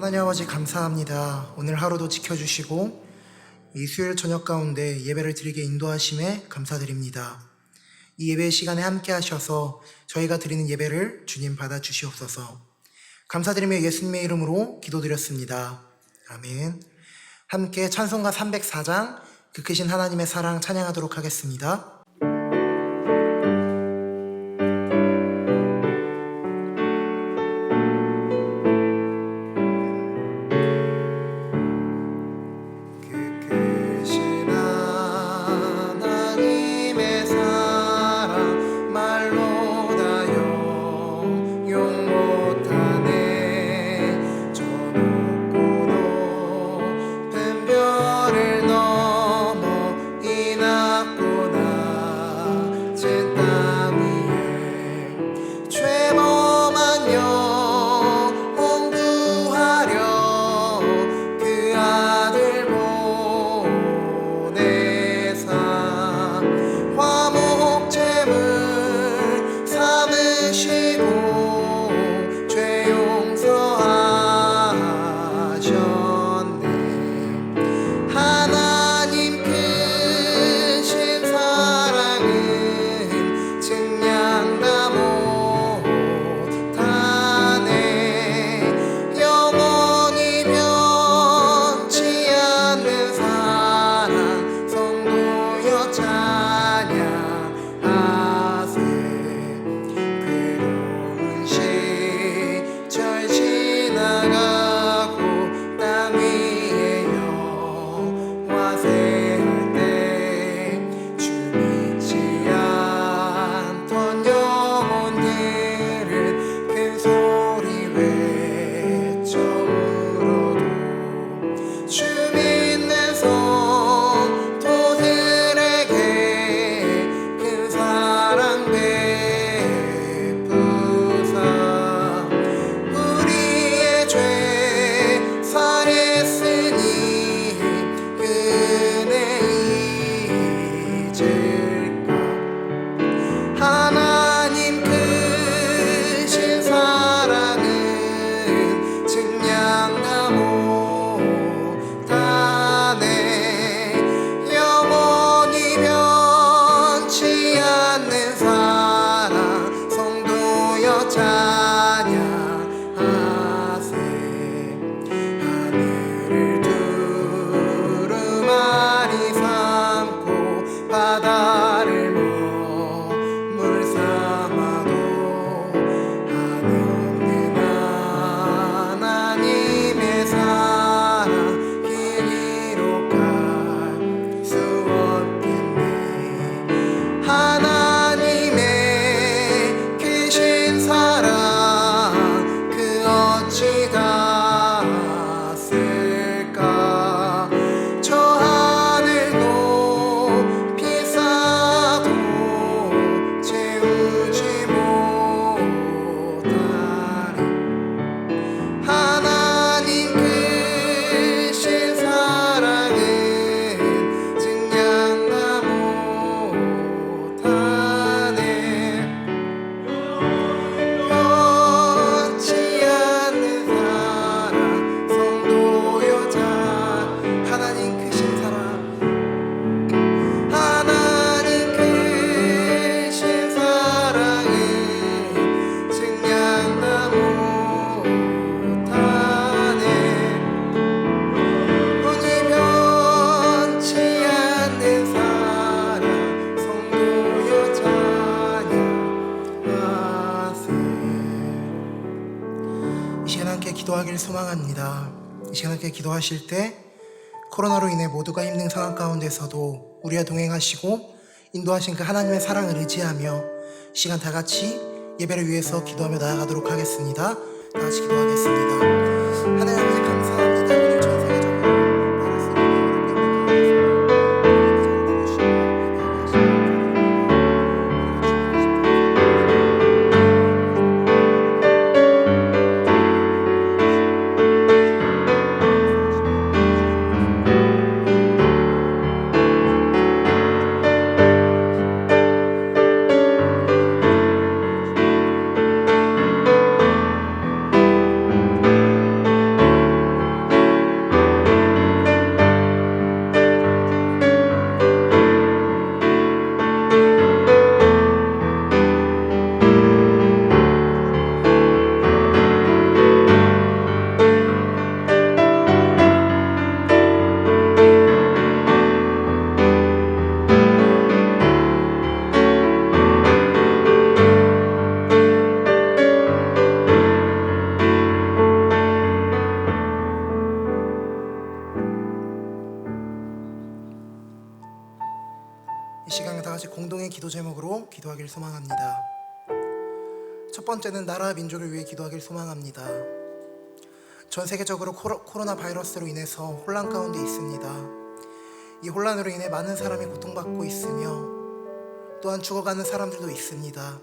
하나님 아버지 감사합니다. 오늘 하루도 지켜주시고 이 수요일 저녁 가운데 예배를 드리게 인도하심에 감사드립니다. 이 예배 시간에 함께 하셔서 저희가 드리는 예배를 주님 받아주시옵소서. 감사드리며 예수님의 이름으로 기도드렸습니다. 아멘. 함께 찬송가 304장 그 크신 하나님의 사랑 찬양하도록 하겠습니다. 기도하길 소망합니다. 이 시간 함께 기도하실 때 코로나로 인해 모두가 힘든 상황 가운데서도 우리와 동행하시고 인도하신 그 하나님의 사랑을 의지하며 시간 다 같이 예배를 위해서 기도하며 나아가도록 하겠습니다. 다 같이 기도하겠습니다. 하나님 아버지 감사합니다. 오늘 전 세계적으로 시간 다 같이 공동의 기도 제목으로 기도하길 소망합니다. 첫 번째는 나라 민족을 위해 기도하길 소망합니다. 전 세계적으로 코로나 바이러스로 인해서 혼란 가운데 있습니다. 이 혼란으로 인해 많은 사람이 고통받고 있으며 또한 죽어가는 사람들도 있습니다.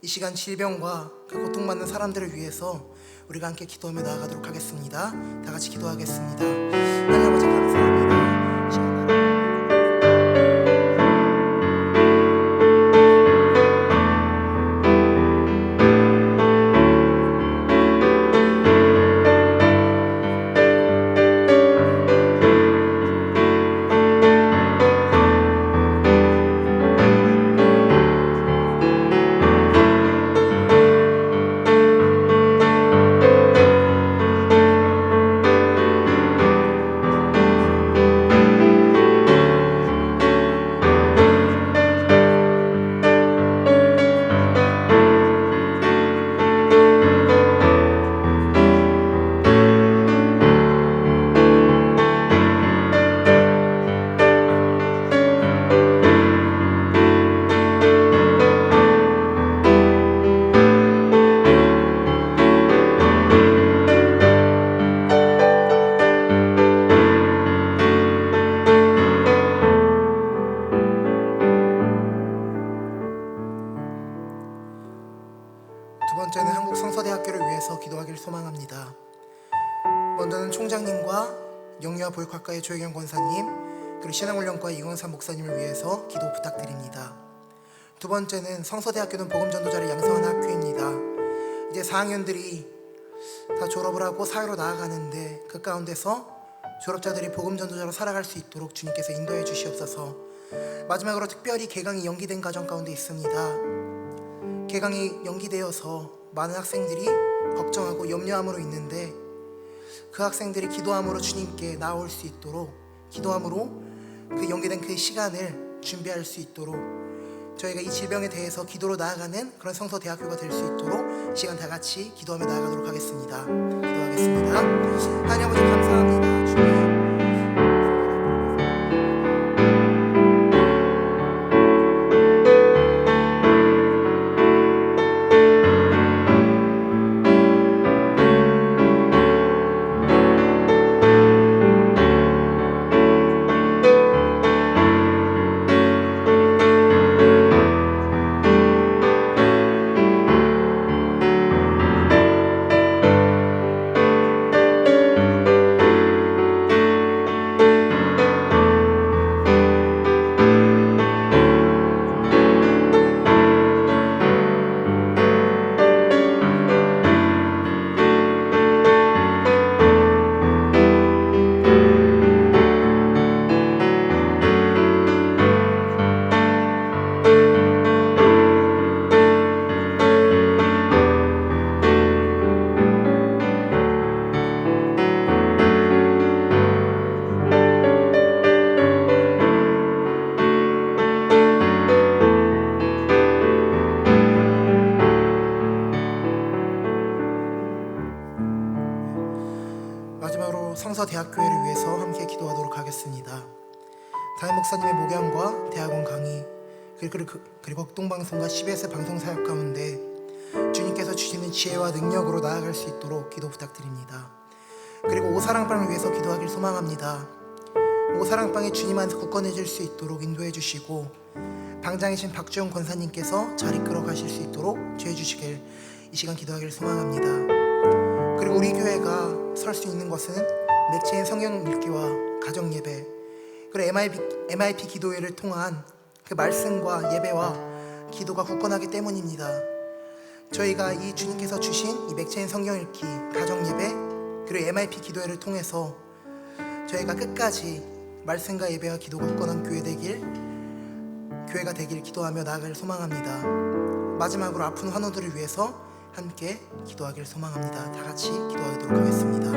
이 시간 질병과 그 고통받는 사람들을 위해서 우리가 함께 기도하며 나아가도록 하겠습니다. 다 같이 기도하겠습니다. 하나님 아버지 감사합니다. 시간 두 번째는 한국 성서대학교를 위해서 기도하길 소망합니다. 먼저는 총장님과 영유아 보육학과의 조혜경 권사님, 그리고 신앙훈련과 이광산 목사님을 위해서 기도 부탁드립니다. 두 번째는 성서대학교는 복음전도자를 양성하는 학교입니다. 이제 4학년들이 다 졸업을 하고 사회로 나아가는데 그 가운데서 졸업자들이 복음전도자로 살아갈 수 있도록 주님께서 인도해 주시옵소서. 마지막으로 특별히 개강이 연기된 가정 가운데 있습니다. 개강이 연기되어서 많은 학생들이 걱정하고 염려함으로 있는데 그 학생들이 기도함으로 주님께 나올 수 있도록, 기도함으로 그 연기된 그 시간을 준비할 수 있도록 저희가 이 질병에 대해서 기도로 나아가는 그런 성서대학교가 될 수 있도록 시간 다 같이 기도하며 나아가도록 하겠습니다. 기도하겠습니다. 하나님 아버지 감사합니다. 주님 마지막으로 성서대학교회를 위해서 함께 기도하도록 하겠습니다. 담임 목사님의 목양과 대학원 강의 그리고 극동방송과 CBS 방송사역 가운데 주님께서 주시는 지혜와 능력으로 나아갈 수 있도록 기도 부탁드립니다. 그리고 오사랑방을 위해서 기도하길 소망합니다. 오사랑방이 주님 안에서 굳건해질 수 있도록 인도해 주시고 방장이신 박주영 권사님께서 잘 이끌어 가실 수 있도록 주해 주시길 이 시간 기도하길 소망합니다. 그리고 우리 교회가 설 수 있는 것은 맥체인 성경 읽기와 가정 예배, 그리고 MIP 기도회를 통한 그 말씀과 예배와 기도가 굳건하기 때문입니다. 저희가 이 주님께서 주신 이 맥체인 성경 읽기, 가정 예배, 그리고 MIP 기도회를 통해서 저희가 끝까지 말씀과 예배와 기도가 굳건한 교회가 되길 기도하며 나아갈 소망합니다. 마지막으로 아픈 환우들을 위해서 함께 기도하길 소망합니다. 다 같이 기도하도록 하겠습니다.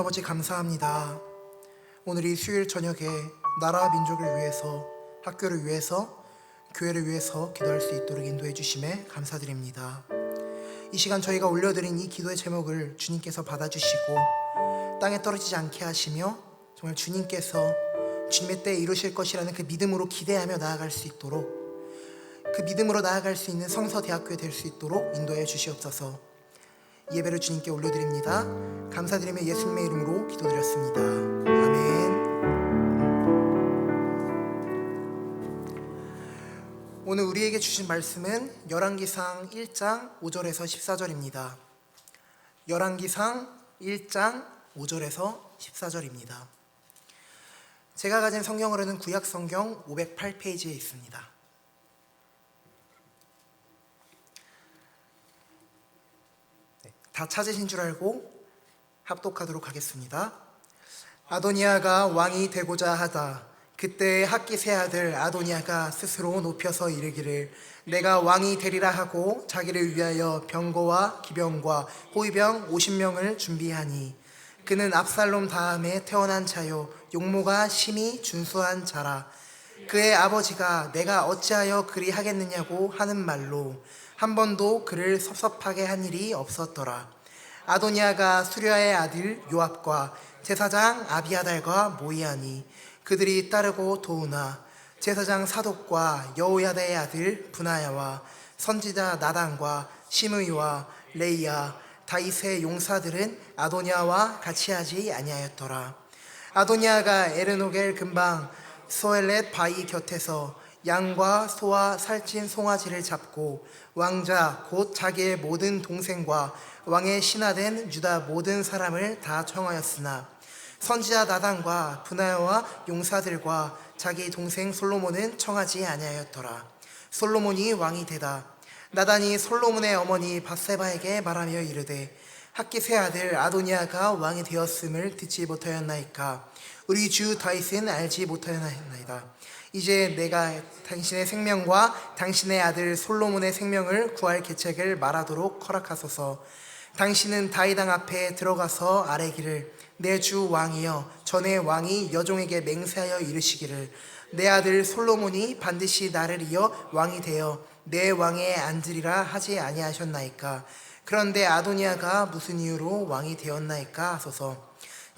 아버지 감사합니다. 오늘 이 수요일 저녁에 나라와 민족을 위해서, 학교를 위해서, 교회를 위해서 기도할 수 있도록 인도해 주심에 감사드립니다. 이 시간 저희가 올려드린 이 기도의 제목을 주님께서 받아주시고 땅에 떨어지지 않게 하시며 정말 주님께서 주님의 때에 이루실 것이라는 그 믿음으로 기대하며 나아갈 수 있도록, 그 믿음으로 나아갈 수 있는 성서대학교에 될 수 있도록 인도해 주시옵소서. 예배를 주님께 올려드립니다. 감사드리며 예수님의 이름으로 기도드렸습니다. 아멘. 오늘 우리에게 주신 말씀은 열왕기상 1장 5절에서 14절입니다. 열왕기상 1장 5절에서 14절입니다. 제가 가진 성경으로는 구약성경 508페이지에 있습니다. 다 찾으신 줄 알고 합독하도록 하겠습니다. 아도니아가 왕이 되고자 하다. 그때 학깃의 아들 아도니아가 스스로 높여서 이르기를 내가 왕이 되리라 하고 자기를 위하여 병거와 기병과 호위병 50명을 준비하니 그는 압살롬 다음에 태어난 자요 용모가 심히 준수한 자라. 그의 아버지가 내가 어찌하여 그리 하겠느냐고 하는 말로 한 번도 그를 섭섭하게 한 일이 없었더라. 아도니아가 수랴의 아들 요압과 제사장 아비아달과 모이하니 그들이 따르고 도우나 제사장 사독과 여호야다의 아들 분하야와 선지자 나단과 시므이와 레이야 다윗의 용사들은 아도니아와 같이 하지 아니하였더라. 아도니아가 에르노겔 근방 소엘렛 바위 곁에서 양과 소와 살찐 송아지를 잡고 왕자 곧 자기의 모든 동생과 왕의 신하된 유다 모든 사람을 다 청하였으나 선지자 나단과 분하야와 용사들과 자기 동생 솔로몬은 청하지 아니하였더라. 솔로몬이 왕이 되다. 나단이 솔로몬의 어머니 밧세바에게 말하며 이르되 학깃의 아들 아도니아가 왕이 되었음을 듣지 못하였나이까. 우리 주 다윗은 알지 못하였나이다. 이제 내가 당신의 생명과 당신의 아들 솔로몬의 생명을 구할 계책을 말하도록 허락하소서. 당신은 다윗 왕 앞에 들어가서 아뢰기를 내 주 왕이여 전에 왕이 여종에게 맹세하여 이르시기를 내 아들 솔로몬이 반드시 나를 이어 왕이 되어 내 왕에 앉으리라 하지 아니하셨나이까. 그런데 아도니아가 무슨 이유로 왕이 되었나이까 하소서.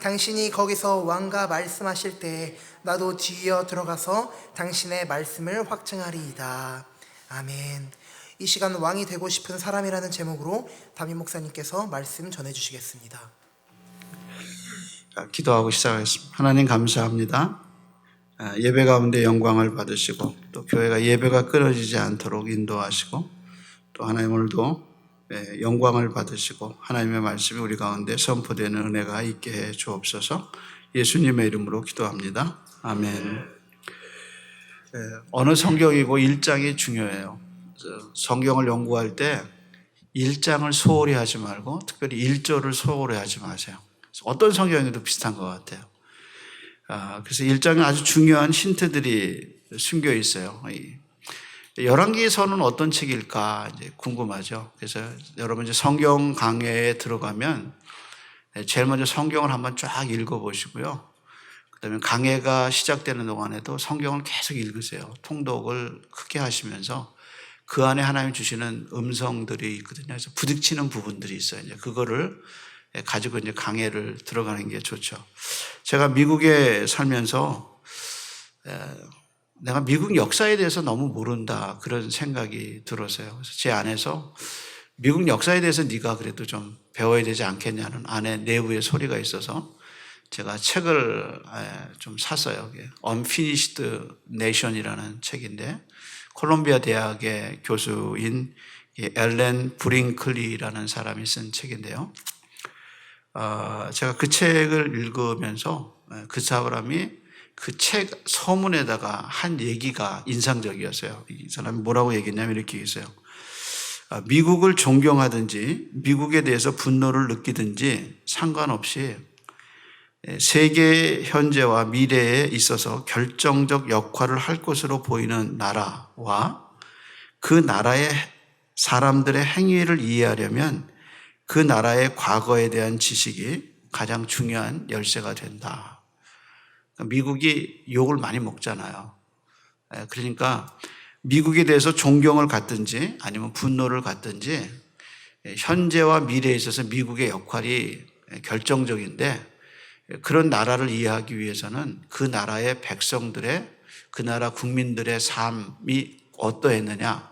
당신이 거기서 왕과 말씀하실 때에 나도 뒤이어 들어가서 당신의 말씀을 확증하리이다. 아멘. 이 시간 왕이 되고 싶은 사람이라는 제목으로 담임 목사님께서 말씀 전해주시겠습니다. 기도하고 시작하겠습니다. 하나님 감사합니다. 예배 가운데 영광을 받으시고 또 교회가 예배가 끊어지지 않도록 인도하시고 또 하나님 오늘도 영광을 받으시고 하나님의 말씀이 우리 가운데 선포되는 은혜가 있게 해 주옵소서. 예수님의 이름으로 기도합니다. 아멘. 어느 성경이고 1장이 중요해요. 성경을 연구할 때 1장을 소홀히 하지 말고 특별히 1절을 소홀히 하지 마세요. 어떤 성경에도 비슷한 것 같아요. 그래서 1장에 아주 중요한 힌트들이 숨겨 있어요. 열왕기서는 어떤 책일까 이제 궁금하죠. 그래서 여러분 이제 성경 강해에 들어가면 제일 먼저 성경을 한번 쫙 읽어보시고요. 그다음에 강해가 시작되는 동안에도 성경을 계속 읽으세요. 통독을 크게 하시면서 그 안에 하나님 주시는 음성들이 있거든요. 그래서 부딪히는 부분들이 있어요. 이제 그거를 가지고 이제 강해를 들어가는 게 좋죠. 제가 미국에 살면서 내가 미국 역사에 대해서 너무 모른다 그런 생각이 들었어요. 그래서 제 안에서 미국 역사에 대해서 네가 그래도 좀 배워야 되지 않겠냐는 안에 내부의 소리가 있어서 제가 책을 좀 샀어요. Unfinished Nation이라는 책인데 콜롬비아 대학의 교수인 엘렌 브링클리라는 사람이 쓴 책인데요. 제가 그 책을 읽으면서 그 사람이 그 책 서문에다가 한 얘기가 인상적이었어요. 이 사람이 뭐라고 얘기했냐면 이렇게 얘기했어요. 미국을 존경하든지 미국에 대해서 분노를 느끼든지 상관없이 세계 현재와 미래에 있어서 결정적 역할을 할 것으로 보이는 나라와 그 나라의 사람들의 행위를 이해하려면 그 나라의 과거에 대한 지식이 가장 중요한 열쇠가 된다. 미국이 욕을 많이 먹잖아요. 그러니까 미국에 대해서 존경을 갖든지 아니면 분노를 갖든지 현재와 미래에 있어서 미국의 역할이 결정적인데, 그런 나라를 이해하기 위해서는 그 나라의 백성들의, 그 나라 국민들의 삶이 어떠했느냐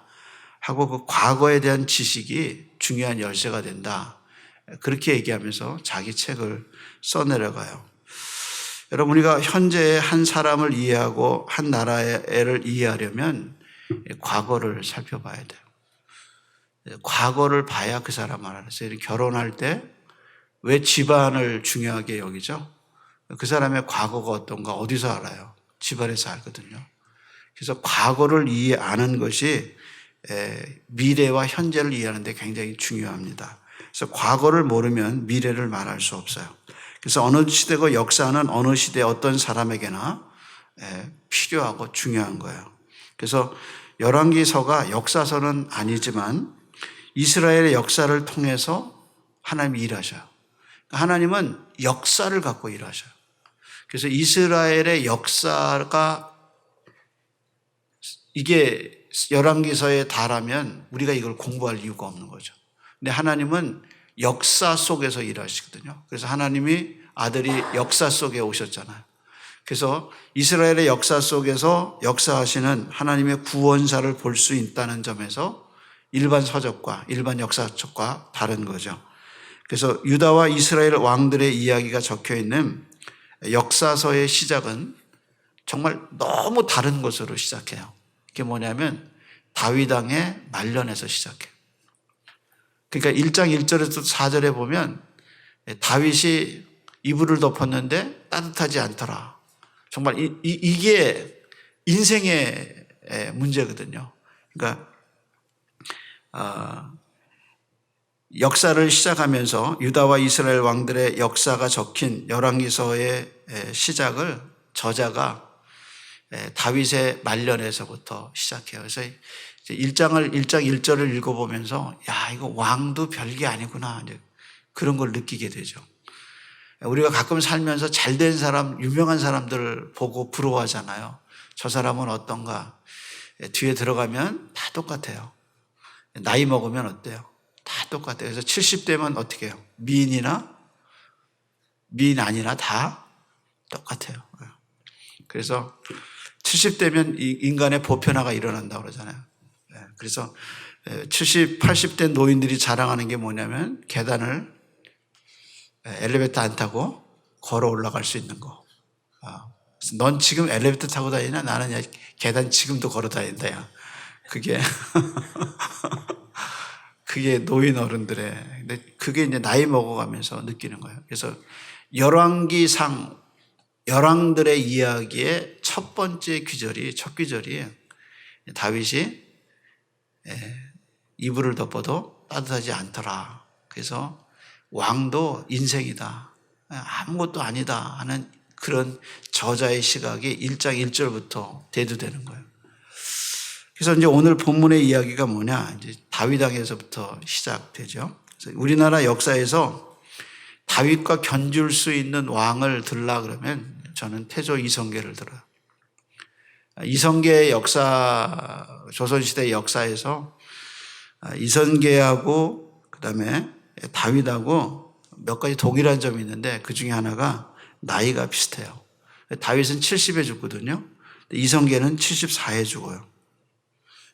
하고 그 과거에 대한 지식이 중요한 열쇠가 된다. 그렇게 얘기하면서 자기 책을 써내려가요. 여러분, 우리가 현재의 한 사람을 이해하고 한 나라를 이해하려면 과거를 살펴봐야 돼요. 과거를 봐야 그 사람을 알아서. 결혼할 때 왜 집안을 중요하게 여기죠? 그 사람의 과거가 어떤가 어디서 알아요? 집안에서 알거든요. 그래서 과거를 아는 것이 미래와 현재를 이해하는 데 굉장히 중요합니다. 그래서 과거를 모르면 미래를 말할 수 없어요. 그래서 어느 시대고 역사는 어느 시대 어떤 사람에게나 필요하고 중요한 거예요. 그래서 열왕기서가 역사서는 아니지만 이스라엘의 역사를 통해서 하나님이 일하셔요. 하나님은 역사를 갖고 일하셔요. 그래서 이스라엘의 역사가 이게 열왕기서에 달하면 우리가 이걸 공부할 이유가 없는 거죠. 근데 하나님은 역사 속에서 일하시거든요. 그래서 하나님이 아들이 역사 속에 오셨잖아요. 그래서 이스라엘의 역사 속에서 역사하시는 하나님의 구원사를 볼 수 있다는 점에서 일반 서적과 일반 역사책과 다른 거죠. 그래서 유다와 이스라엘 왕들의 이야기가 적혀 있는 역사서의 시작은 정말 너무 다른 것으로 시작해요. 그게 뭐냐면 다윗 왕의 말년에서 시작해요. 그러니까 1장 1절에서 4절에 보면 다윗이 이불을 덮었는데 따뜻하지 않더라. 정말 이게 인생의 문제거든요. 그러니까 역사를 시작하면서 유다와 이스라엘 왕들의 역사가 적힌 열왕기서의 시작을 저자가 다윗의 말년에서부터 시작해요. 그래서 1장 1절을 읽어보면서 야, 이거 왕도 별게 아니구나, 이제 그런 걸 느끼게 되죠. 우리가 가끔 살면서 잘된 사람, 유명한 사람들 보고 부러워하잖아요. 저 사람은 어떤가. 뒤에 들어가면 다 똑같아요. 나이 먹으면 어때요? 다 똑같아요. 그래서 70대면 어떻게 해요? 미인 아니나 다 똑같아요. 그래서 70대면 인간의 보편화가 일어난다고 그러잖아요. 그래서 70, 80대 노인들이 자랑하는 게 뭐냐면 계단을 엘리베이터 안 타고 걸어 올라갈 수 있는 거. 그래서 넌 지금 엘리베이터 타고 다니나? 나는 야, 계단 지금도 걸어 다닌다. 야. 그게 노인 어른들의, 근데 그게 이제 나이 먹어가면서 느끼는 거예요. 그래서 열왕기상, 열왕들의 이야기의 첫 귀절이 다윗이 이불을 덮어도 따뜻하지 않더라. 그래서 왕도 인생이다, 아무것도 아니다 하는 그런 저자의 시각이 1장 1절부터 대두되는 거예요. 그래서 이제 오늘 본문의 이야기가 뭐냐, 이제 다윗 왕에서부터 시작되죠. 그래서 우리나라 역사에서 다윗과 견줄 수 있는 왕을 들라 그러면 저는 태조 이성계를 들어요. 이성계의 역사, 조선시대 역사에서 이성계하고 그다음에 다윗하고 몇 가지 동일한 점이 있는데 그 중에 하나가 나이가 비슷해요. 다윗은 70에 죽거든요. 이성계는 74에 죽어요.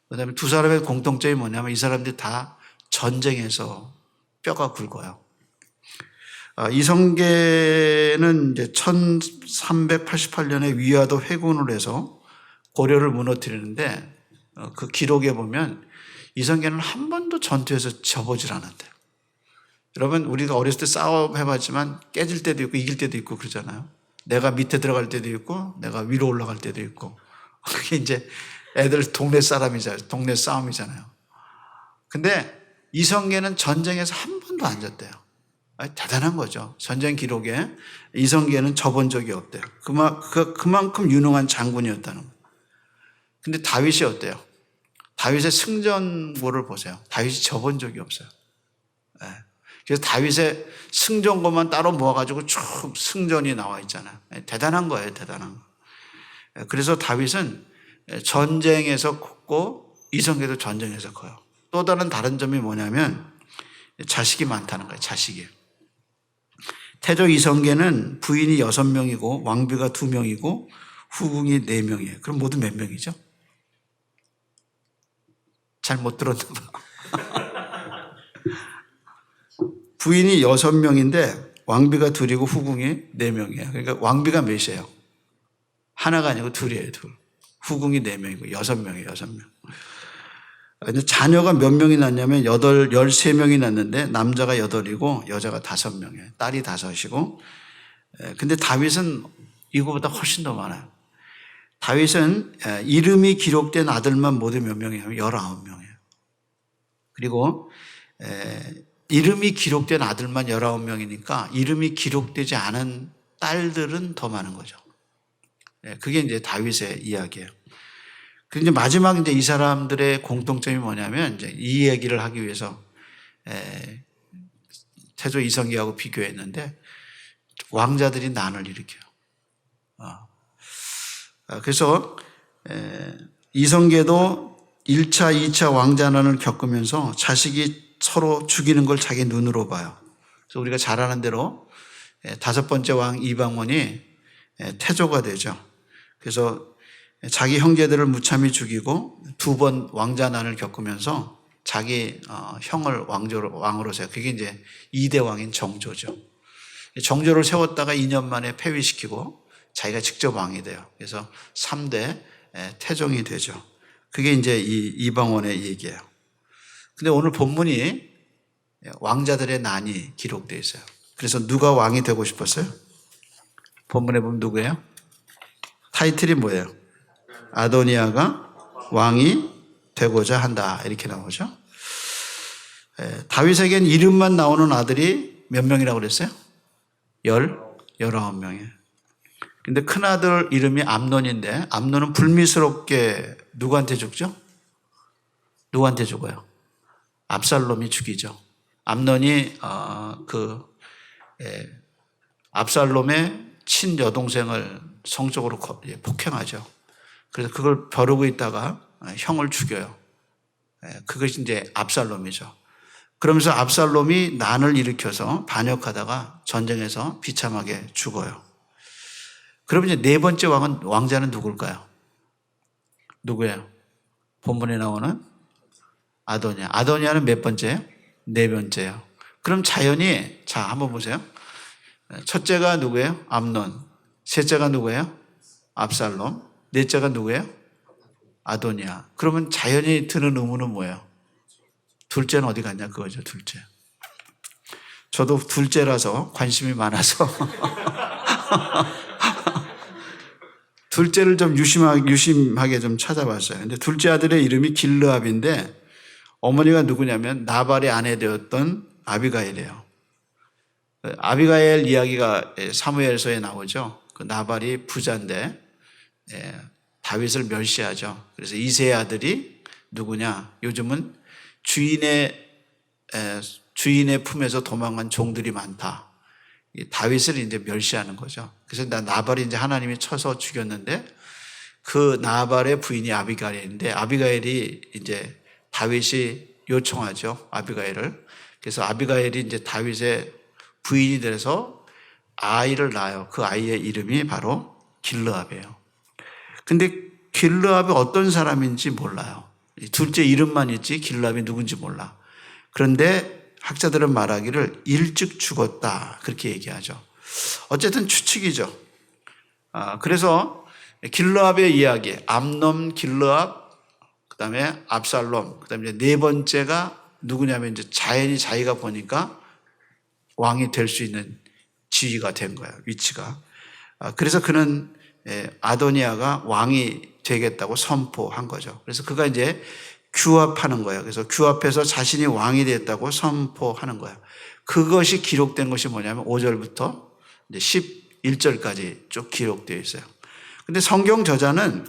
그다음에 두 사람의 공통점이 뭐냐면 이 사람들이 다 전쟁에서 뼈가 굵어요. 이성계는 이제 1388년에 위화도 회군을 해서 고려를 무너뜨리는데 그 기록에 보면 이성계는 한 번도 전투에서 져보질 않았대요. 여러분, 우리가 어렸을 때 싸움 해봤지만 깨질 때도 있고 이길 때도 있고 그러잖아요. 내가 밑에 들어갈 때도 있고 내가 위로 올라갈 때도 있고. 그게 이제 애들 동네 사람이잖아요. 동네 싸움이잖아요. 근데 이성계는 전쟁에서 한 번도 안 졌대요. 대단한 거죠. 전쟁 기록에 이성계는 져본 적이 없대요. 그만큼 유능한 장군이었다는 거예요. 근데 다윗이 어때요? 다윗의 승전보를 보세요. 다윗이 져본 적이 없어요. 그래서 다윗의 승전거만 따로 모아가지고 쭉 승전이 나와 있잖아요. 대단한 거예요, 대단한 거. 그래서 다윗은 전쟁에서 컸고 이성계도 전쟁에서 커요. 또 다른 점이 뭐냐면 자식이 많다는 거예요, 자식이. 태조 이성계는 부인이 6명이고 왕비가 2명이고 후궁이 4명이에요. 그럼 모두 몇 명이죠? 잘 못 들었나 봐. 부인이 6명인데 왕비가 2이고 후궁이 4명이에요. 그러니까 왕비가 몇이에요? 하나가 아니고 2이에요, 2. 후궁이 4명이고 6명이에요, 6명. 근데 자녀가 몇 명이 낳냐면 13명이 낳는데 남자가 8이고 여자가 5명이에요. 딸이 5이고. 근데 다윗은 이거보다 훨씬 더 많아요. 다윗은 이름이 기록된 아들만 모두 몇 명이에요? 19명이에요. 그리고 이름이 기록된 아들만 19명이니까 이름이 기록되지 않은 딸들은 더 많은 거죠. 그게 이제 다윗의 이야기예요. 그런데 마지막 이제 이 사람들의 공통점이 뭐냐면 이제 이 얘기를 하기 위해서 태조 이성계하고 비교했는데 왕자들이 난을 일으켜요. 그래서 이성계도 1차, 2차 왕자난을 겪으면서 자식이 서로 죽이는 걸 자기 눈으로 봐요. 그래서 우리가 잘 아는 대로 5번째 왕 이방원이 태조가 되죠. 그래서 자기 형제들을 무참히 죽이고 2번 왕자난을 겪으면서 자기 형을 왕으로 세요. 그게 이제 2대 왕인 정조죠. 정조를 세웠다가 2년 만에 폐위시키고 자기가 직접 왕이 돼요. 그래서 3대 태종이 되죠. 그게 이제 이 이방원의 얘기예요. 근데 오늘 본문이 왕자들의 난이 기록되어 있어요. 그래서 누가 왕이 되고 싶었어요? 본문에 보면 누구예요? 타이틀이 뭐예요? 아도니아가 왕이 되고자 한다. 이렇게 나오죠. 다윗에겐 이름만 나오는 아들이 몇 명이라고 그랬어요? 19명이에요. 근데 큰아들 이름이 암논인데 암논은 불미스럽게 누구한테 죽죠? 누구한테 죽어요? 압살롬이 죽이죠. 암논이 압살롬의 친여동생을 성적으로 폭행하죠. 그래서 그걸 벼르고 있다가 형을 죽여요. 그것이 이제 압살롬이죠. 그러면서 압살롬이 난을 일으켜서 반역하다가 전쟁에서 비참하게 죽어요. 그러면 이제 4번째 왕자는 누굴까요? 누구예요? 본문에 나오는 아도니아. 아도니아는 몇 번째예요? 4번째예요. 그럼 자연히 한번 보세요. 첫째가 누구예요? 암논. 셋째가 누구예요? 압살롬. 넷째가 누구예요? 아도니아. 그러면 자연히 드는 의문은 뭐예요? 둘째는 어디 갔냐 그거죠. 둘째. 저도 둘째라서 관심이 많아서 둘째를 좀 유심하게 좀 찾아봤어요. 근데 둘째 아들의 이름이 길르압인데 어머니가 누구냐면 나발의 아내 되었던 아비가일이에요. 아비가일 이야기가 사무엘서에 나오죠. 그 나발이 부자인데 다윗을 멸시하죠. 그래서 이새의 아들이 누구냐? 요즘은 주인의 품에서 도망간 종들이 많다. 다윗을 이제 멸시하는 거죠. 그래서 나발이 이제 하나님이 쳐서 죽였는데 그 나발의 부인이 아비가일인데 아비가일이 이제 다윗이 요청하죠. 아비가일을. 그래서 아비가일이 이제 다윗의 부인이 돼서 아이를 낳아요. 그 아이의 이름이 바로 길르압이에요. 근데 길르압이 어떤 사람인지 몰라요. 둘째 이름만 있지 길르압이 누군지 몰라. 그런데 학자들은 말하기를 일찍 죽었다 그렇게 얘기하죠. 어쨌든 추측이죠. 그래서 길르압의 이야기, 암논, 길르압, 그다음에 압살롬, 그다음에 이제 4번째가 누구냐면 이제 자기가 보니까 왕이 될 수 있는 지위가 된 거예요. 위치가. 그래서 그는 아도니아가 왕이 되겠다고 선포한 거죠. 그래서 그가 이제 규합하는 거예요. 그래서 규합해서 자신이 왕이 됐다고 선포하는 거예요. 그것이 기록된 것이 뭐냐면 5절부터 이제 11절까지 쭉 기록되어 있어요. 근데 성경 저자는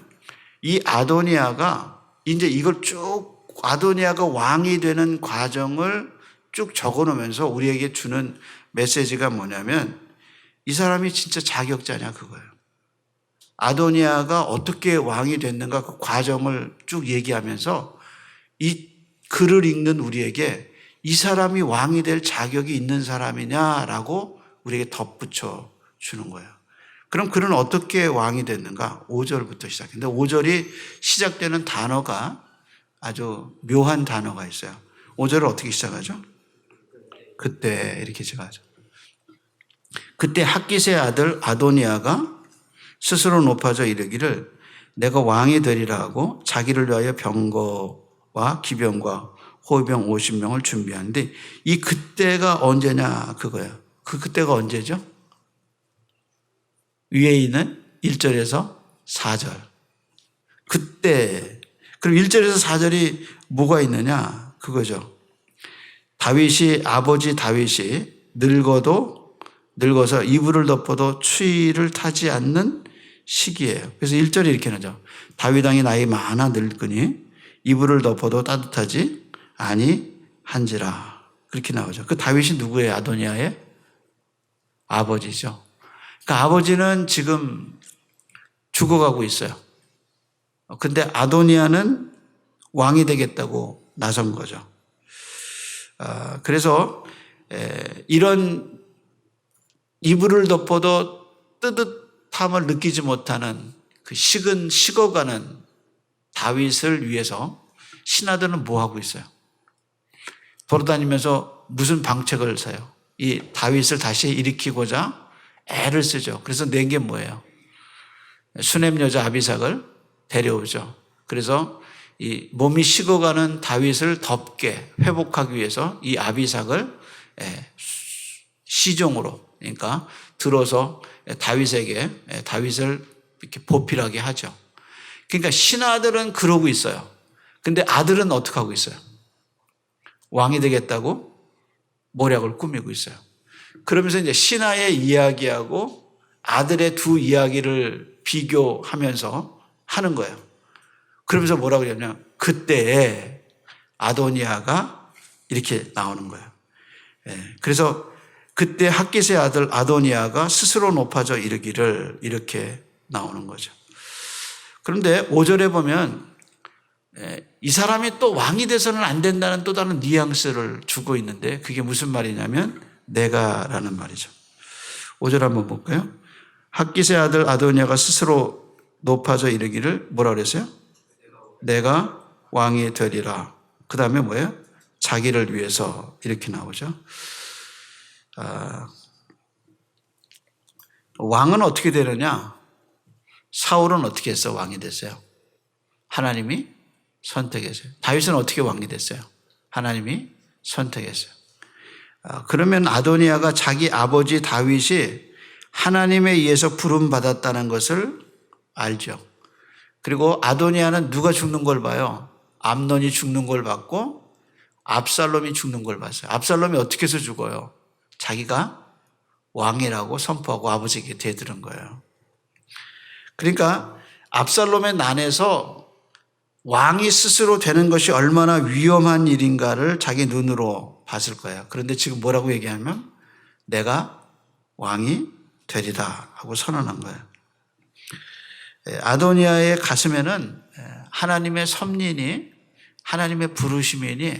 이 아도니아가 이제 이걸 쭉 아도니아가 왕이 되는 과정을 쭉 적어놓으면서 우리에게 주는 메시지가 뭐냐면 이 사람이 진짜 자격자냐 그거예요. 아도니아가 어떻게 왕이 됐는가 그 과정을 쭉 얘기하면서 이 글을 읽는 우리에게 이 사람이 왕이 될 자격이 있는 사람이냐라고 우리에게 덧붙여 주는 거예요. 그럼 그는 어떻게 왕이 됐는가? 5절부터 시작했는데 5절이 시작되는 단어가 아주 묘한 단어가 있어요. 5절을 어떻게 시작하죠? 그때 이렇게 시작하죠. 그때 핫깃의 아들 아도니아가 스스로 높아져 이르기를 내가 왕이 되리라 하고 자기를 위하여 병거와 기병과 호위병 50명을 준비하는데 이 그때가 언제냐 그거예요. 그 그때가 언제죠? 위에 있는 1절에서 4절. 그때. 그럼 1절에서 4절이 뭐가 있느냐? 그거죠. 다윗이 아버지 다윗이 늙어서 이불을 덮어도 추위를 타지 않는 시기예요. 그래서 1절에 이렇게 나죠. 다윗 왕이 나이 많아 늙으니 이불을 덮어도 따뜻하지 아니한지라. 그렇게 나오죠. 그 다윗이 누구예요? 아도니아의 아버지죠. 그러니까 아버지는 지금 죽어가고 있어요. 근데 아도니아는 왕이 되겠다고 나선 거죠. 그래서 이런 이불을 덮어도 뜨뜻함을 느끼지 못하는 그 식어가는 다윗을 위해서 신하들은 뭐 하고 있어요? 돌아다니면서 무슨 방책을 써요? 이 다윗을 다시 일으키고자 애를 쓰죠. 그래서 낸 게 뭐예요? 수넴 여자 아비삭을 데려오죠. 그래서 이 몸이 식어가는 다윗을 덮게 회복하기 위해서 이 아비삭을 시종으로 그러니까 들어서 다윗을 이렇게 보필하게 하죠. 그러니까 신하들은 그러고 있어요. 근데 아들은 어떻게 하고 있어요? 왕이 되겠다고 모략을 꾸미고 있어요. 그러면서 이제 신하의 이야기하고 아들의 두 이야기를 비교하면서 하는 거예요. 그러면서 뭐라고 그러냐면 그때에 아도니아가 이렇게 나오는 거예요. 그래서 그때 핫깃의 아들 아도니아가 스스로 높아져 이르기를 이렇게 나오는 거죠. 그런데 5절에 보면 이 사람이 또 왕이 돼서는 안 된다는 또 다른 뉘앙스를 주고 있는데 그게 무슨 말이냐면 내가라는 말이죠. 5절 한번 볼까요? 핫깃의 아들 아도니아가 스스로 높아져 이르기를 뭐라 그랬어요? 내가 왕이 되리라. 그 다음에 뭐예요? 자기를 위해서 이렇게 나오죠. 왕은 어떻게 되느냐? 사울은 어떻게 해서 왕이 됐어요? 하나님이 선택했어요. 다윗은 어떻게 왕이 됐어요? 하나님이 선택했어요. 그러면 아도니아가 자기 아버지 다윗이 하나님에 의해서 부름받았다는 것을 알죠. 그리고 아도니아는 누가 죽는 걸 봐요? 암논이 죽는 걸 봤고 압살롬이 죽는 걸 봤어요. 압살롬이 어떻게 해서 죽어요? 자기가 왕이라고 선포하고 아버지에게 대들은 거예요. 그러니까 압살롬의 난에서 왕이 스스로 되는 것이 얼마나 위험한 일인가를 자기 눈으로 봤을 거예요. 그런데 지금 뭐라고 얘기하면 내가 왕이 되리라 하고 선언한 거예요. 아도니아의 가슴에는 하나님의 섭리니 하나님의 부르심이니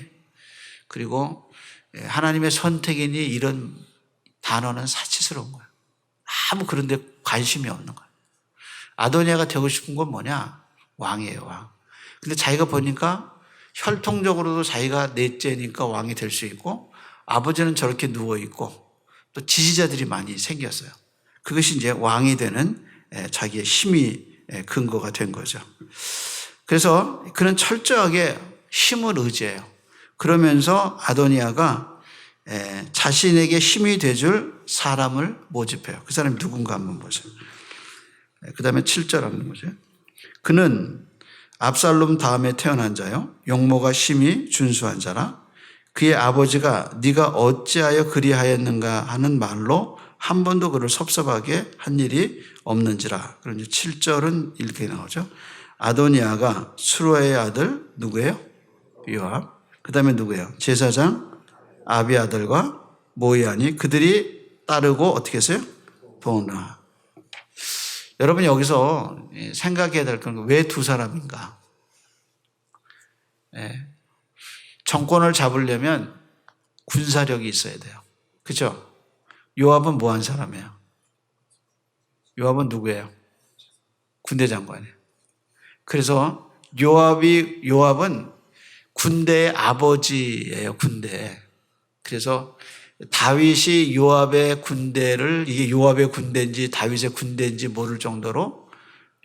그리고 하나님의 선택이니 이런 단어는 사치스러운 거예요. 아무 그런 데 관심이 없는 거예요. 아도니아가 되고 싶은 건 뭐냐? 왕이에요, 왕. 근데 자기가 보니까 혈통적으로도 자기가 넷째니까 왕이 될 수 있고 아버지는 저렇게 누워있고 또 지지자들이 많이 생겼어요. 그것이 이제 왕이 되는 자기의 힘이 근거가 된 거죠. 그래서 그는 철저하게 힘을 의지해요. 그러면서 아도니아가 자신에게 힘이 돼줄 사람을 모집해요. 그 사람이 누군가 한번 보세요. 그 다음에 7절 한번 보세요. 그는 압살롬 다음에 태어난 자요 용모가 심히 준수한 자라 그의 아버지가 네가 어찌하여 그리하였는가 하는 말로 한 번도 그를 섭섭하게 한 일이 없는지라. 그럼 이제 7절은 이렇게 나오죠. 아도니아가 수루의 아들 누구예요? 요압. 그 다음에 누구예요? 제사장 아비아들과 모이하니 그들이 따르고 어떻게 했어요? 도나. 여러분 여기서 생각해야 될 건 왜 두 사람인가? 정권을 잡으려면 군사력이 있어야 돼요. 그렇죠? 요압은 뭐 한 사람이에요? 요압은 누구예요? 군대 장관이에요. 그래서 요압은 군대의 아버지예요. 군대. 그래서 다윗이 요압의 군대를 이게 요압의 군대인지 다윗의 군대인지 모를 정도로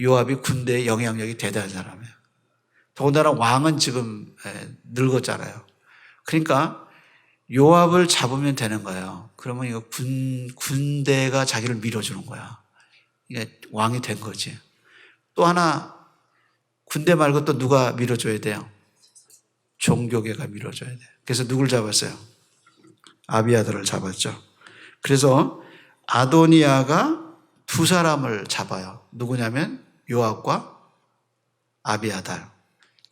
요압이 군대의 영향력이 대단한 사람이에요. 더군다나 왕은 지금 늙었잖아요. 그러니까 요압을 잡으면 되는 거예요. 그러면 이거 군대가 자기를 밀어주는 거야. 이게 왕이 된 거지. 또 하나 군대 말고 또 누가 밀어줘야 돼요? 종교계가 밀어줘야 돼요. 그래서 누굴 잡았어요? 아비아들을 잡았죠. 그래서 아도니아가 두 사람을 잡아요. 누구냐면 요압과 아비아달.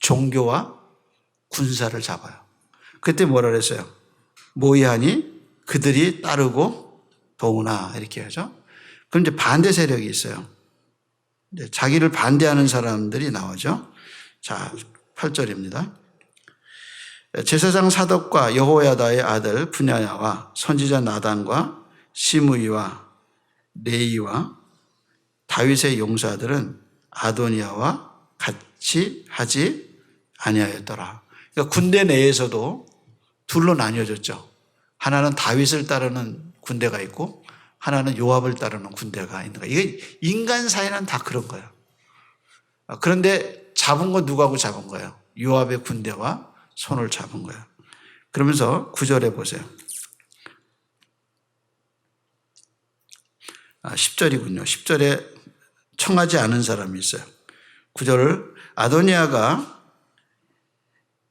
종교와 군사를 잡아요. 그때 뭐라 그랬어요? 모이하니 그들이 따르고 도우나 이렇게 하죠. 그럼 이제 반대 세력이 있어요. 자기를 반대하는 사람들이 나오죠. 자, 8절입니다. 제사장 사독과 여호야다의 아들 분야야와 선지자 나단과 시므이와 레이와 다윗의 용사들은 아도니아와 같이 하지 아니하였더라. 그러니까 군대 내에서도 둘로 나뉘어졌죠. 하나는 다윗을 따르는 군대가 있고 하나는 요압을 따르는 군대가 있는 거예요. 이게 인간 사이는 다 그런 거예요. 그런데 잡은 건 누구하고 잡은 거예요? 요압의 군대와 손을 잡은 거예요. 그러면서 9절에 보세요. 10절이군요. 10절에 청하지 않은 사람이 있어요. 9절을 아도니아가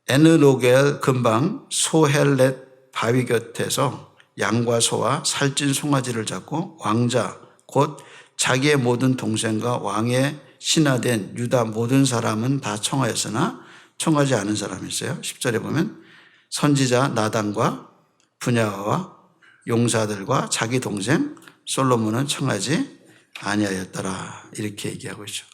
에느로겔 근방 소헬렛 바위 곁에서 양과 소와 살찐 송아지를 잡고 왕자 곧 자기의 모든 동생과 왕의 신하된 유다 모든 사람은 다 청하였으나 청하지 않은 사람이 있어요. 10절에 보면 선지자 나단과 분야와 용사들과 자기 동생 솔로몬은 청하지 아니하였더라. 이렇게 얘기하고 있죠.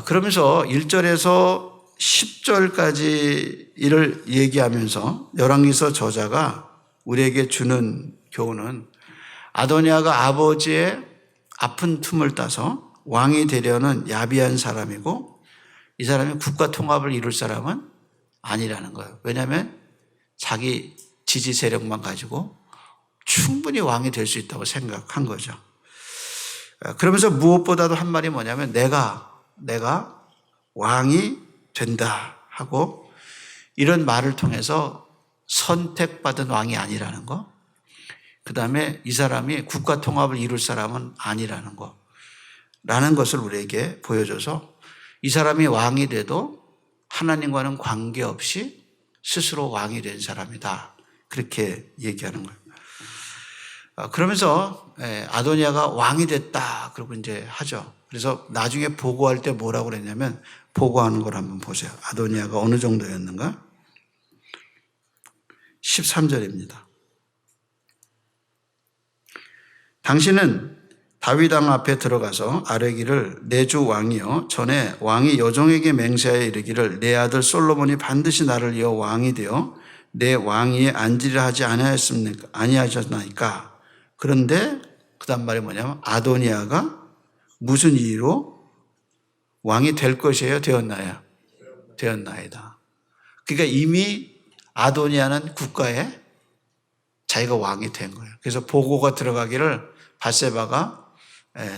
그러면서 1절에서 10절까지 이를 얘기하면서 열왕기서 저자가 우리에게 주는 교훈은 아도니아가 아버지의 아픈 틈을 따서 왕이 되려는 야비한 사람이고 이 사람이 국가 통합을 이룰 사람은 아니라는 거예요. 왜냐하면 자기 지지 세력만 가지고 충분히 왕이 될 수 있다고 생각한 거죠. 그러면서 무엇보다도 한 말이 뭐냐면 내가 왕이 된다 하고 이런 말을 통해서 선택받은 왕이 아니라는 거. 그 다음에 이 사람이 국가 통합을 이룰 사람은 아니라는 거. 라는 것을 우리에게 보여줘서 이 사람이 왕이 돼도 하나님과는 관계없이 스스로 왕이 된 사람이다. 그렇게 얘기하는 거예요. 그러면서 아도니아가 왕이 됐다. 그러고 이제 하죠. 그래서 나중에 보고할 때 뭐라고 그랬냐면 보고하는 걸 한번 보세요. 아도니아가 어느 정도였는가? 13절입니다. 당신은 다윗 왕 앞에 들어가서 아뢰기를 내 주 왕이여 전에 왕이 여종에게 맹세하여 이르기를 내 아들 솔로몬이 반드시 나를 이어 왕이 되어 내 왕위에 앉으려 하지 아니하셨나이까. 그런데 그다음 말이 뭐냐면 아도니아가 무슨 이유로 왕이 될 것이에요? 되었나요? 되었나이다. 그러니까 이미 아도니아는 국가에 자기가 왕이 된 거예요. 그래서 보고가 들어가기를 밧세바가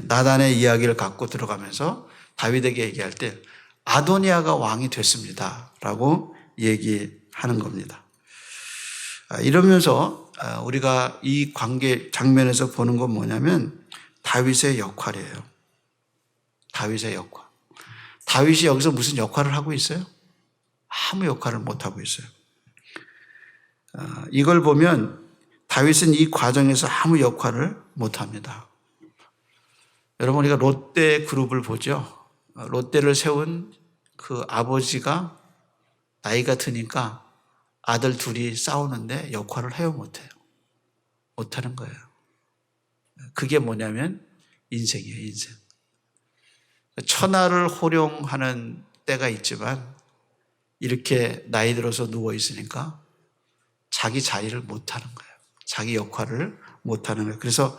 나단의 이야기를 갖고 들어가면서 다윗에게 얘기할 때 아도니아가 왕이 됐습니다. 라고 얘기하는 겁니다. 이러면서 우리가 이 관계 장면에서 보는 건 뭐냐면 다윗의 역할이에요. 다윗의 역할. 다윗이 여기서 무슨 역할을 하고 있어요? 아무 역할을 못하고 있어요. 이걸 보면 다윗은 이 과정에서 아무 역할을 못합니다. 여러분 우리가 롯데 그룹을 보죠. 롯데를 세운 그 아버지가 나이가 드니까 아들 둘이 싸우는데 역할을 해요, 못해요? 못하는 거예요. 그게 뭐냐면 인생이에요, 인생. 천하를 호령하는 때가 있지만 이렇게 나이 들어서 누워 있으니까 자기 자리를 못하는 거예요. 자기 역할을 못하는 거예요. 그래서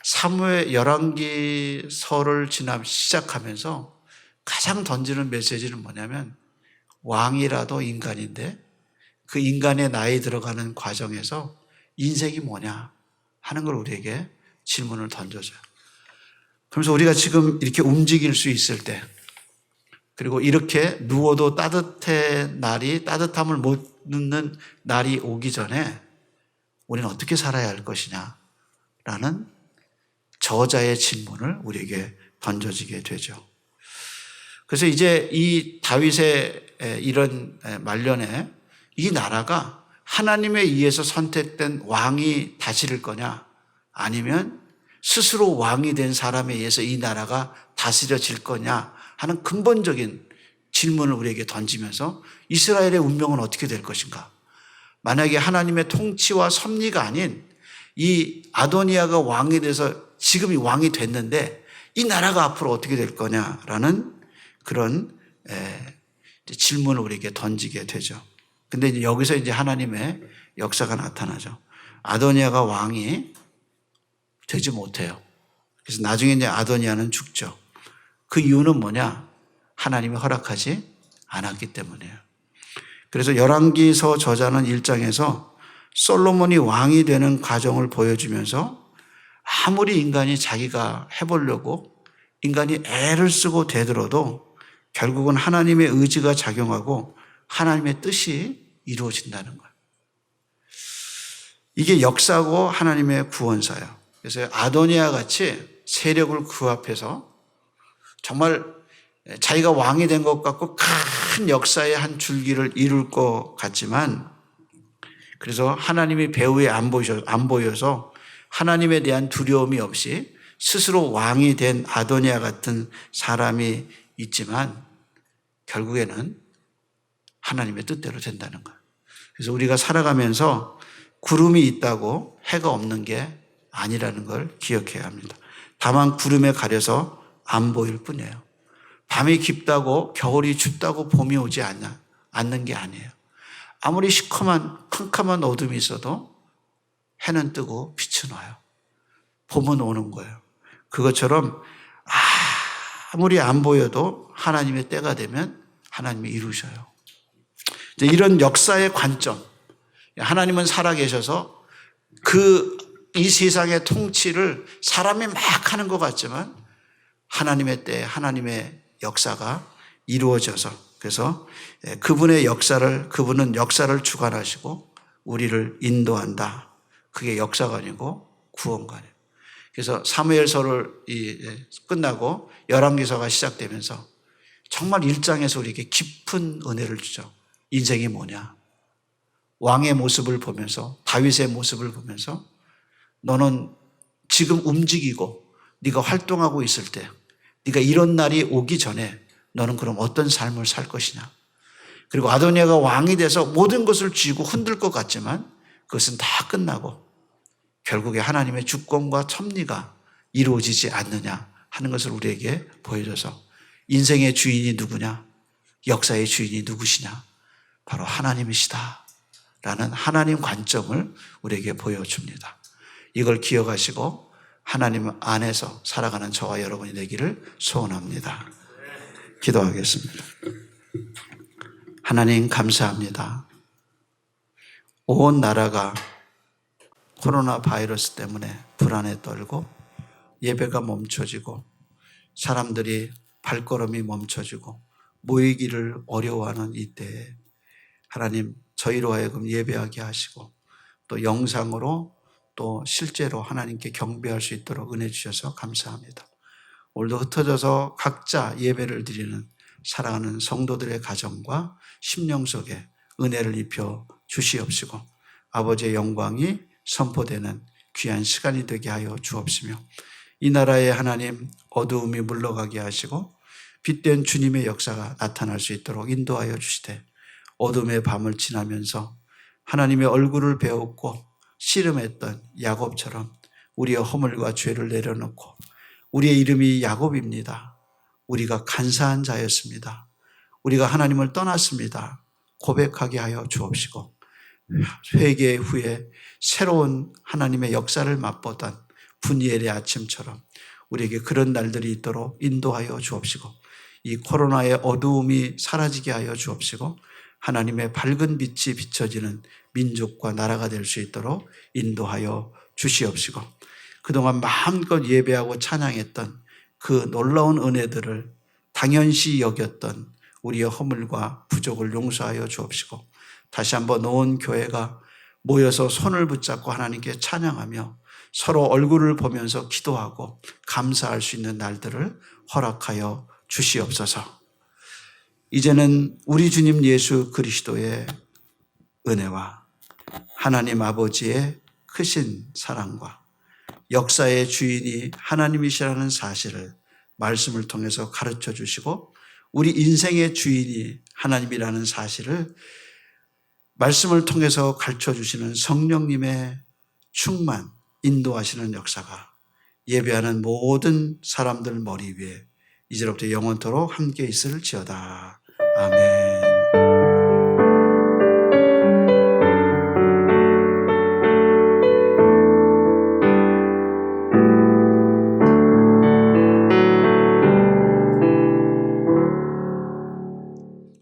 사무엘 열왕기서를 시작하면서 가장 던지는 메시지는 뭐냐면 왕이라도 인간인데 그 인간의 나이 들어가는 과정에서 인생이 뭐냐 하는 걸 우리에게 질문을 던져줘요. 그러면서 우리가 지금 이렇게 움직일 수 있을 때, 그리고 이렇게 누워도 따뜻함을 못 누는 날이 오기 전에 우리는 어떻게 살아야 할 것이냐라는 저자의 질문을 우리에게 던져지게 되죠. 그래서 이제 이 다윗의 이런 말년에 이 나라가 하나님에 의해서 선택된 왕이 다스릴 거냐, 아니면 스스로 왕이 된 사람에 의해서 이 나라가 다스려질 거냐 하는 근본적인 질문을 우리에게 던지면서 이스라엘의 운명은 어떻게 될 것인가? 만약에 하나님의 통치와 섭리가 아닌 이 아도니아가 왕이 돼서 지금이 왕이 됐는데 이 나라가 앞으로 어떻게 될 거냐라는 그런 질문을 우리에게 던지게 되죠. 근데 이제 여기서 이제 하나님의 역사가 나타나죠. 아도니아가 왕이 되지 못해요. 그래서 나중에 이제 아도니아는 죽죠. 그 이유는 뭐냐? 하나님이 허락하지 않았기 때문이에요. 그래서 열왕기서 저자는 1장에서 솔로몬이 왕이 되는 과정을 보여주면서 아무리 인간이 자기가 해보려고 인간이 애를 쓰고 되들어도 결국은 하나님의 의지가 작용하고 하나님의 뜻이 이루어진다는 거예요. 이게 역사고 하나님의 구원사예요. 그래서 아도니아 같이 세력을 그 앞에서 정말 자기가 왕이 된 것 같고 큰 역사의 한 줄기를 이룰 것 같지만, 그래서 하나님이 배후에 안 보여서 하나님에 대한 두려움이 없이 스스로 왕이 된 아도니아 같은 사람이 있지만 결국에는 하나님의 뜻대로 된다는 거예요. 그래서 우리가 살아가면서 구름이 있다고 해가 없는 게 아니라는 걸 기억해야 합니다. 다만 구름에 가려서 안 보일 뿐이에요. 밤이 깊다고 겨울이 춥다고 봄이 오지 않는 게 아니에요. 아무리 시커먼 캄캄한 어둠이 있어도 해는 뜨고 빛은 와요. 봄은 오는 거예요. 그것처럼 아무리 안 보여도 하나님의 때가 되면 하나님이 이루셔요. 이런 역사의 관점, 하나님은 살아계셔서 이 세상의 통치를 사람이 막 하는 것 같지만 하나님의 때 하나님의 역사가 이루어져서, 그래서 그분은 역사를 주관하시고 우리를 인도한다. 그게 역사가 아니고 구원관이에요. 그래서 사무엘서를 끝나고 열왕기서가 시작되면서 정말 1장에서 우리에게 깊은 은혜를 주죠. 인생이 뭐냐? 왕의 모습을 보면서, 다윗의 모습을 보면서 너는 지금 움직이고 네가 활동하고 있을 때, 네가 이런 날이 오기 전에 너는 그럼 어떤 삶을 살 것이냐? 그리고 아도니아가 왕이 돼서 모든 것을 쥐고 흔들 것 같지만 그것은 다 끝나고 결국에 하나님의 주권과 섭리가 이루어지지 않느냐 하는 것을 우리에게 보여줘서 인생의 주인이 누구냐? 역사의 주인이 누구시냐? 바로 하나님이시다 라는 하나님 관점을 우리에게 보여줍니다. 이걸 기억하시고 하나님 안에서 살아가는 저와 여러분이 되기를 소원합니다. 기도하겠습니다. 하나님 감사합니다. 온 나라가 코로나 바이러스 때문에 불안에 떨고 예배가 멈춰지고 사람들이 발걸음이 멈춰지고 모이기를 어려워하는 이때에 하나님 저희로 하여금 예배하게 하시고 또 영상으로 또 실제로 하나님께 경배할 수 있도록 은혜 주셔서 감사합니다. 오늘도 흩어져서 각자 예배를 드리는 사랑하는 성도들의 가정과 심령 속에 은혜를 입혀 주시옵시고 아버지의 영광이 선포되는 귀한 시간이 되게 하여 주옵시며 이 나라의 하나님 어두움이 물러가게 하시고 빛된 주님의 역사가 나타날 수 있도록 인도하여 주시되 어둠의 밤을 지나면서 하나님의 얼굴을 배웠고 씨름했던 야곱처럼 우리의 허물과 죄를 내려놓고 우리의 이름이 야곱입니다. 우리가 간사한 자였습니다. 우리가 하나님을 떠났습니다. 고백하게 하여 주옵시고 회개 후에 새로운 하나님의 역사를 맛보던 분이엘의 아침처럼 우리에게 그런 날들이 있도록 인도하여 주옵시고 이 코로나의 어두움이 사라지게 하여 주옵시고 하나님의 밝은 빛이 비춰지는 민족과 나라가 될 수 있도록 인도하여 주시옵시고 그동안 마음껏 예배하고 찬양했던 그 놀라운 은혜들을 당연시 여겼던 우리의 허물과 부족을 용서하여 주옵시고 다시 한번 온 교회가 모여서 손을 붙잡고 하나님께 찬양하며 서로 얼굴을 보면서 기도하고 감사할 수 있는 날들을 허락하여 주시옵소서. 이제는 우리 주님 예수 그리스도의 은혜와 하나님 아버지의 크신 사랑과 역사의 주인이 하나님이시라는 사실을 말씀을 통해서 가르쳐 주시고 우리 인생의 주인이 하나님이라는 사실을 말씀을 통해서 가르쳐 주시는 성령님의 충만, 인도하시는 역사가 예배하는 모든 사람들 머리 위에 이제로부터 영원토록 함께 있을지어다. 아멘.